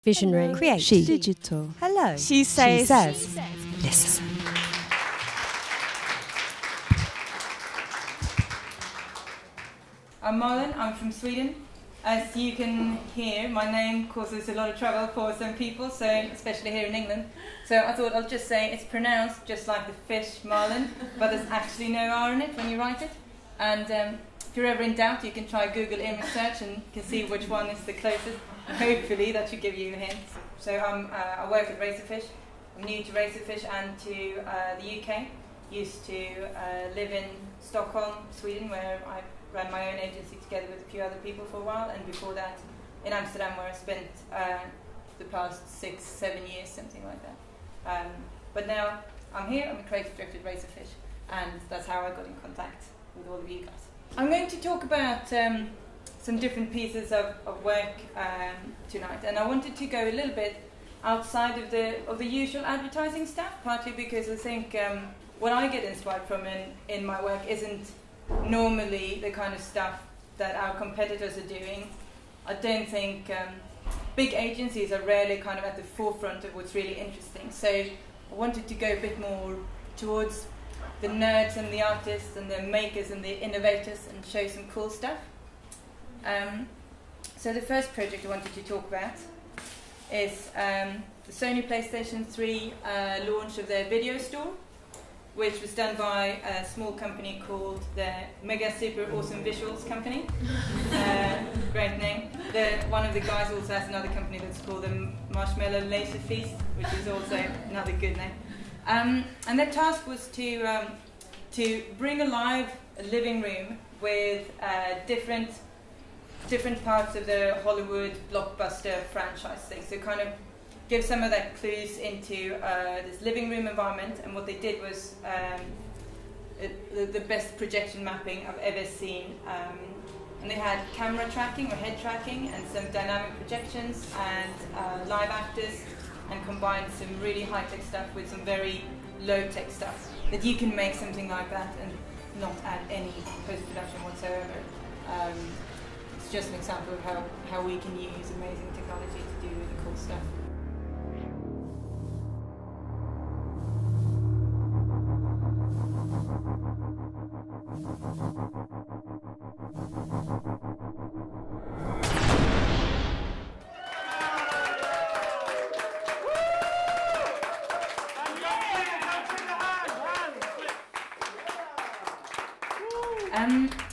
Visionary. Create. Digital. Hello. She says. Listen. I'm Malin, I'm from Sweden. As you can hear, my name causes a lot of trouble for some people, so especially here in England. So I thought I'll just say it's pronounced just like the fish Malin, but there's actually no R in it when you write it. And if you're ever in doubt, you can try Google image search and you can see which one is the closest. Hopefully that should give you a hint. So I work at Razorfish. I'm new to Razorfish and to the UK. Used to live in Stockholm, Sweden, where I ran my own agency together with a few other people for a while, and before that in Amsterdam, where I spent the past 6-7 years, something like that. But now I'm here, I'm a creative director at Razorfish, and that's how I got in contact with all of you guys. I'm going to talk about some different pieces of work tonight, and I wanted to go a little bit outside of the usual advertising stuff, partly because I think what I get inspired from in my work isn't normally the kind of stuff that our competitors are doing. I don't think big agencies are rarely kind of at the forefront of what's really interesting. So I wanted to go a bit more towards the nerds and the artists and the makers and the innovators and show some cool stuff. So the first project I wanted to talk about is the Sony PlayStation 3 launch of their video store, which was done by a small company called the Mega Super Awesome Visuals Company. Great name. One of the guys also has another company that's called the Marshmallow Laser Feast, which is also another good name. And their task was to bring alive a living room with different parts of the Hollywood blockbuster franchise thing. So kind of give some of that clues into this living room environment, and what they did was the best projection mapping I've ever seen. And they had camera tracking or head tracking and some dynamic projections and live actors, and combined some really high-tech stuff with some very low-tech stuff that you can make something like that and not add any post-production whatsoever. It's just an example of how we can use amazing technology to do really cool stuff.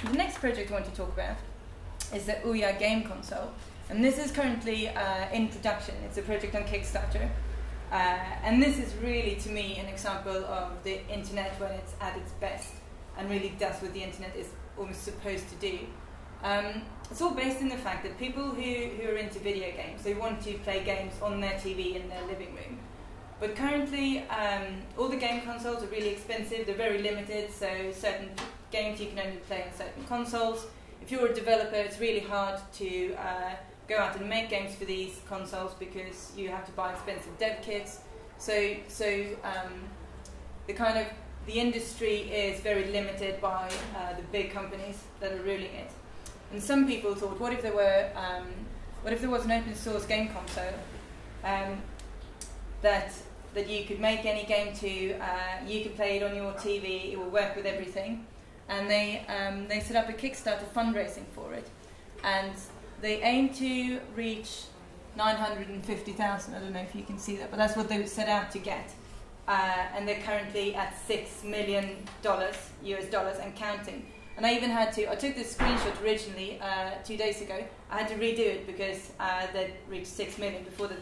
The next project I want to talk about is the Ouya game console, and this is currently in production. It's a project on Kickstarter, and this is really, to me, an example of the internet when it's at its best and really does what the internet is almost supposed to do. It's all based in the fact that people who are into video games, they want to play games on their TV in their living room. But currently, all the game consoles are really expensive. They're very limited, so certain games you can only play on certain consoles. If you're a developer, it's really hard to go out and make games for these consoles because you have to buy expensive dev kits. So the industry is very limited by the big companies that are ruling it. And some people thought, what if there was an open source game console that you could make any game to, you could play it on your TV, it will work with everything. And they set up a Kickstarter fundraising for it, and they aim to reach 950,000. I don't know if you can see that, but that's what they set out to get. And they're currently at $6 million US dollars and counting. And I took this screenshot originally 2 days ago. I had to redo it because they'd reached 6 million. Before that,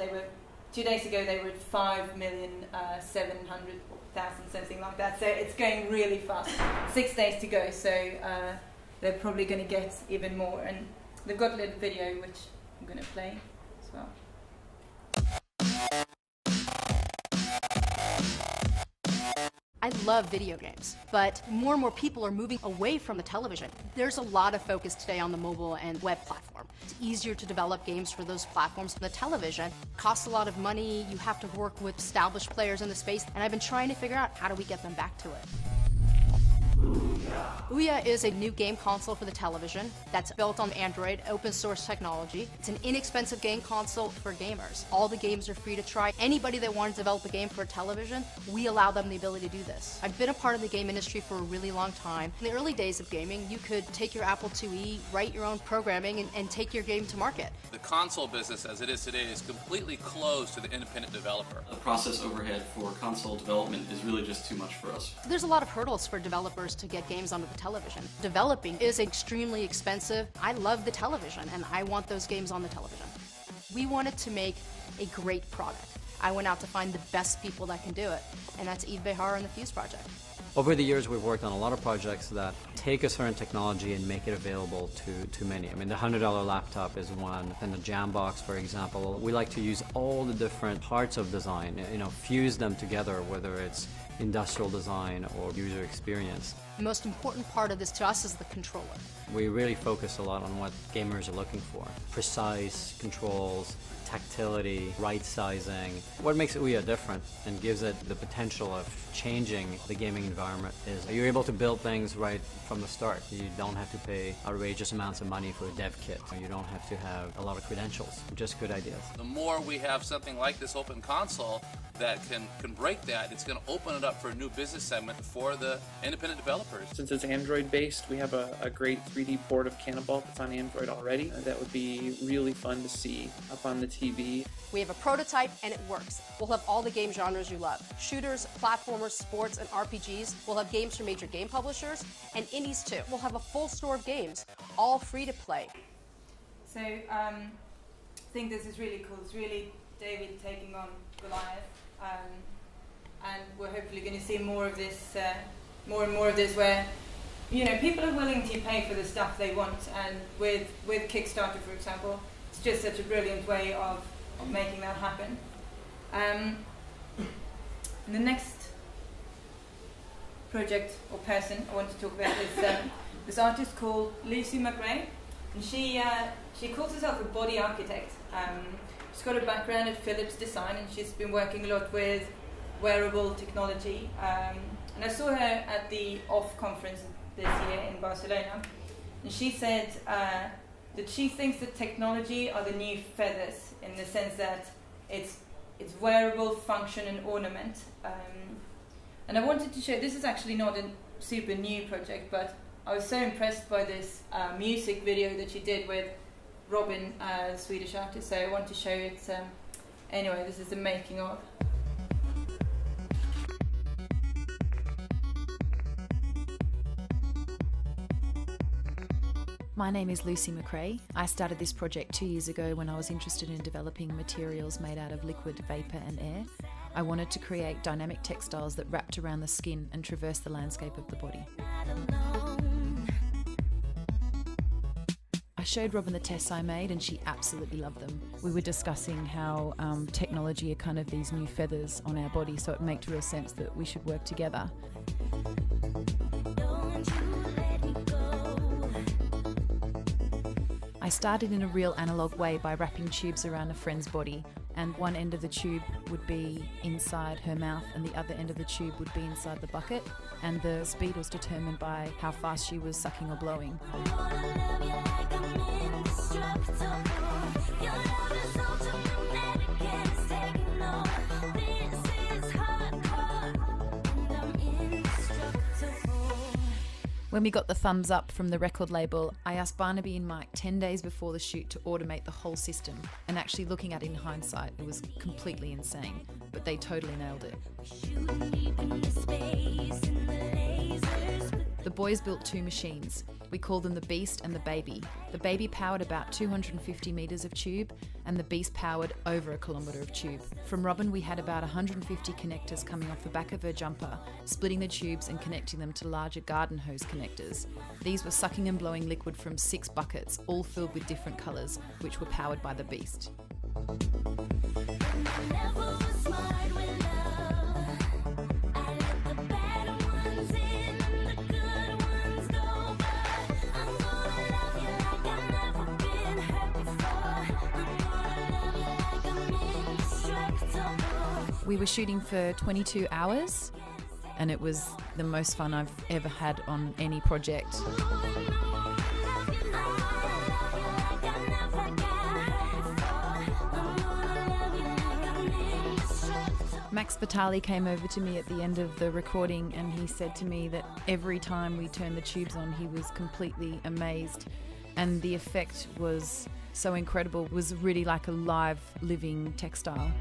2 days ago they were at 5,700,000, something like that. So it's going really fast. 6 days to go, so they're probably going to get even more. And they've got a little video which I'm going to play as well. I love video games, but more and more people are moving away from the television. There's a lot of focus today on the mobile and web platform. It's easier to develop games for those platforms. The television costs a lot of money. You have to work with established players in the space, and I've been trying to figure out how do we get them back to it. Ouya is a new game console for the television that's built on Android, open source technology. It's an inexpensive game console for gamers. All the games are free to try. Anybody that wants to develop a game for a television, we allow them the ability to do this. I've been a part of the game industry for a really long time. In the early days of gaming, you could take your Apple IIe, write your own programming, and take your game to market. The console business as it is today is completely closed to the independent developer. The process overhead for console development is really just too much for us. There's a lot of hurdles for developers to get games onto the television. Developing is extremely expensive. I love the television and I want those games on the television. We wanted to make a great product. I went out to find the best people that can do it, and that's Yves Behar and the Fuse Project. Over the years, we've worked on a lot of projects that take a certain technology and make it available to many. I mean, the $100 laptop is one, and the Jambox, for example. We like to use all the different parts of design, fuse them together, whether it's industrial design or user experience. The most important part of this to us is the controller. We really focus a lot on what gamers are looking for. Precise controls, tactility, right sizing. What makes Ouya different and gives it the potential of changing the gaming environment is you're able to build things right from the start. You don't have to pay outrageous amounts of money for a dev kit. You don't have to have a lot of credentials, just good ideas. The more we have something like this open console that can break that, it's going to open it up for a new business segment for the independent developers. Since it's Android based, we have a great 3D port of Cannibal that's on Android already. That would be really fun to see up on the TV. We have a prototype and it works. We'll have all the game genres you love. Shooters, platformers, sports, and RPGs. We'll have games from major game publishers and indies too. We'll have a full store of games, all free to play. So I think this is really cool. It's really David taking on Goliath. And we're hopefully going to see more of this, more and more of this, where people are willing to pay for the stuff they want. And with Kickstarter, for example, it's just such a brilliant way of making that happen. And the next project or person I want to talk about is this artist called Lucy McRae, and she calls herself a body architect. She's got a background at Philips Design, and she's been working a lot with wearable technology. And I saw her at the OFF conference this year in Barcelona, and she said that she thinks that technology are the new feathers, in the sense that it's wearable, function, and ornament. And I wanted to show, this is actually not a super new project, but I was so impressed by this music video that she did with Robin, the Swedish artist, so I want to show it. Anyway, this is the making of. My name is Lucy McRae. I started this project 2 years ago when I was interested in developing materials made out of liquid, vapour and air. I wanted to create dynamic textiles that wrapped around the skin and traversed the landscape of the body. I showed Robin the tests I made and she absolutely loved them. We were discussing how technology are kind of these new feathers on our body, so it made real sense that we should work together. I started in a real analogue way by wrapping tubes around a friend's body, and one end of the tube would be inside her mouth and the other end of the tube would be inside the bucket, and the speed was determined by how fast she was sucking or blowing. When we got the thumbs up from the record label, I asked Barnaby and Mike 10 days before the shoot to automate the whole system, and actually looking at it in hindsight, it was completely insane, but they totally nailed it. The boys built two machines. We called them the Beast and the Baby. The Baby powered about 250 metres of tube, and the Beast powered over 1 kilometre of tube. From Robin, we had about 150 connectors coming off the back of her jumper, splitting the tubes and connecting them to larger garden hose connectors. These were sucking and blowing liquid from 6 buckets, all filled with different colours, which were powered by the Beast. We were shooting for 22 hours and it was the most fun I've ever had on any project. Max Vitali came over to me at the end of the recording, and he said to me that every time we turned the tubes on, he was completely amazed, and the effect was so incredible. It was really like a live, living textile.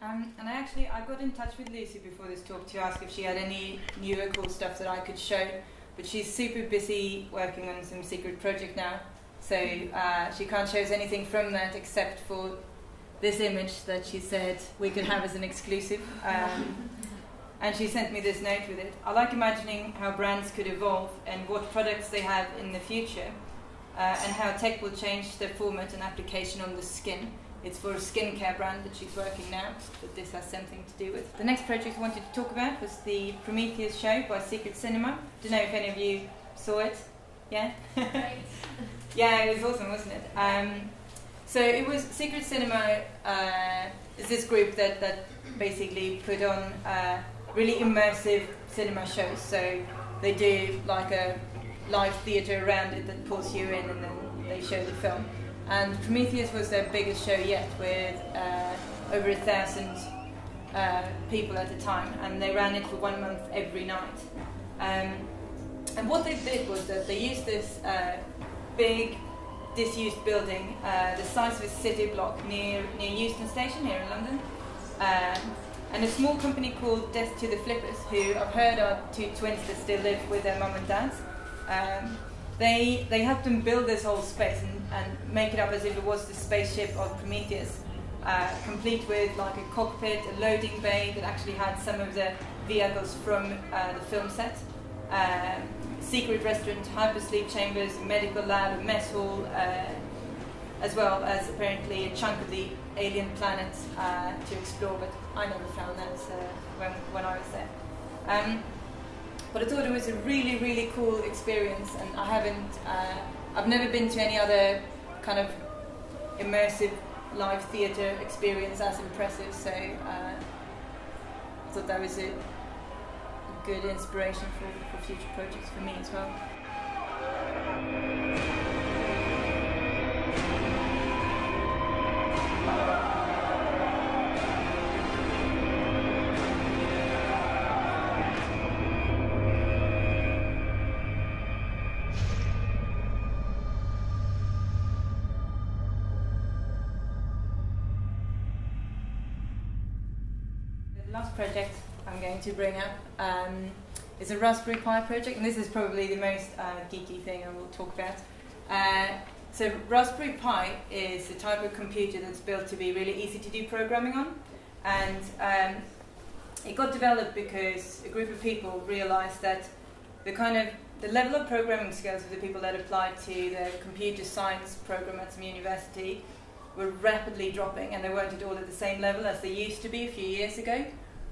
And I got in touch with Lucy before this talk to ask if she had any newer cool stuff that I could show, but she's super busy working on some secret project now, so she can't show us anything from that except for this image that she said we could have as an exclusive. And she sent me this note with it. I like imagining how brands could evolve and what products they have in the future, and how tech will change their format and application on the skin. It's for a skincare brand that she's working now, that this has something to do with. The next project I wanted to talk about was the Prometheus show by Secret Cinema. Don't know if any of you saw it. Yeah? Yeah, it was awesome, wasn't it? So it was Secret Cinema is this group that basically put on really immersive cinema shows. So they do like a live theatre around it that pulls you in, and then they show the film. And Prometheus was their biggest show yet, with over 1,000 people at the time, and they ran it for 1 month every night. And what they did was that they used this big, disused building, the size of a city block near Euston Station here in London, and a small company called Death to the Flippers, who I've heard are two twins that still live with their mum and dads. They helped them build this whole space and make it up as if it was the spaceship of Prometheus, complete with like a cockpit, a loading bay that actually had some of the vehicles from the film set, secret restaurant, hypersleep chambers, a medical lab, a mess hall, as well as apparently a chunk of the alien planet to explore, but I never found that when I was there. But I thought it was a really, really cool experience, and I've never been to any other kind of immersive live theatre experience as impressive, so I thought that was a good inspiration for future projects for me as well. The last project I'm going to bring up is a Raspberry Pi project, and this is probably the most geeky thing I will talk about. So Raspberry Pi is the type of computer that's built to be really easy to do programming on, and it got developed because a group of people realized that the level of programming skills of the people that applied to the computer science program at some university were rapidly dropping, and they weren't at all at the same level as they used to be a few years ago.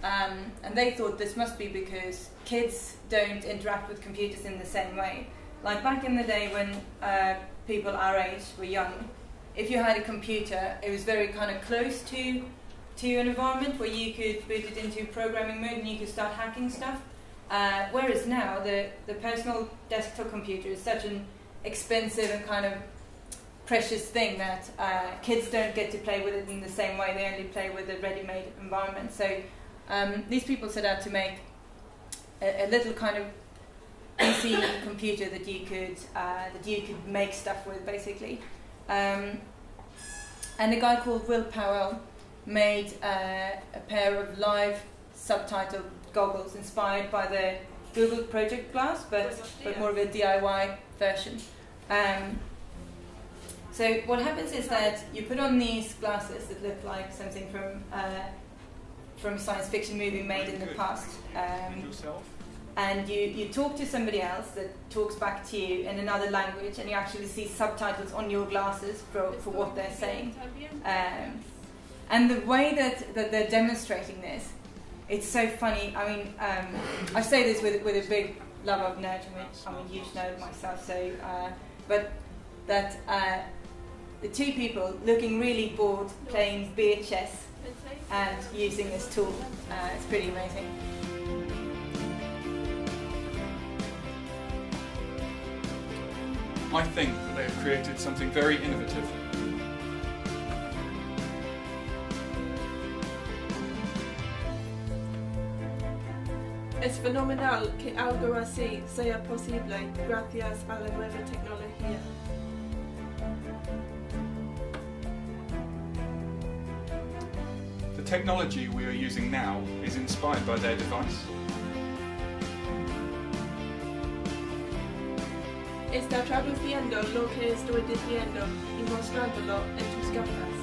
And they thought this must be because kids don't interact with computers in the same way. Like back in the day when people our age were young, if you had a computer, it was very kind of close to an environment where you could put it into programming mode and you could start hacking stuff. Whereas now the personal desktop computer is such an expensive and kind of precious thing that kids don't get to play with it in the same way. They only play with a ready-made environment. So these people set out to make a little kind of PC computer that you could make stuff with, basically. And a guy called Will Powell made a pair of live subtitle goggles inspired by the Google Project Glass, but more of a DIY version. So what happens is that you put on these glasses that look like something from a science fiction movie made in the past, and you talk to somebody else that talks back to you in another language, and you actually see subtitles on your glasses for what they're saying. And the way that they're demonstrating this, it's so funny. I mean, I say this with a big love of nerd. I'm a huge nerd myself. So, but that the two people looking really bored, playing beer chess and using this tool. It's pretty amazing. I think that they have created something very innovative. Es fenomenal que algo así sea posible gracias a la nueva tecnología. The technology we are using now is inspired by their device. Está traduciendo lo que estoy diciendo y mostrándolo en tus gafas.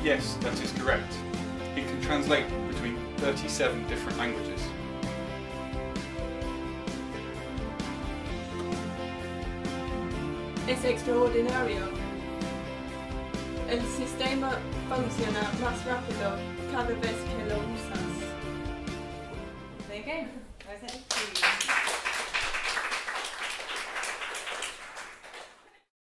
Yes, that is correct. It can translate between 37 different languages. Es extraordinario. El sistema funciona más rápido cada vez que lo usas. There you go. That's it.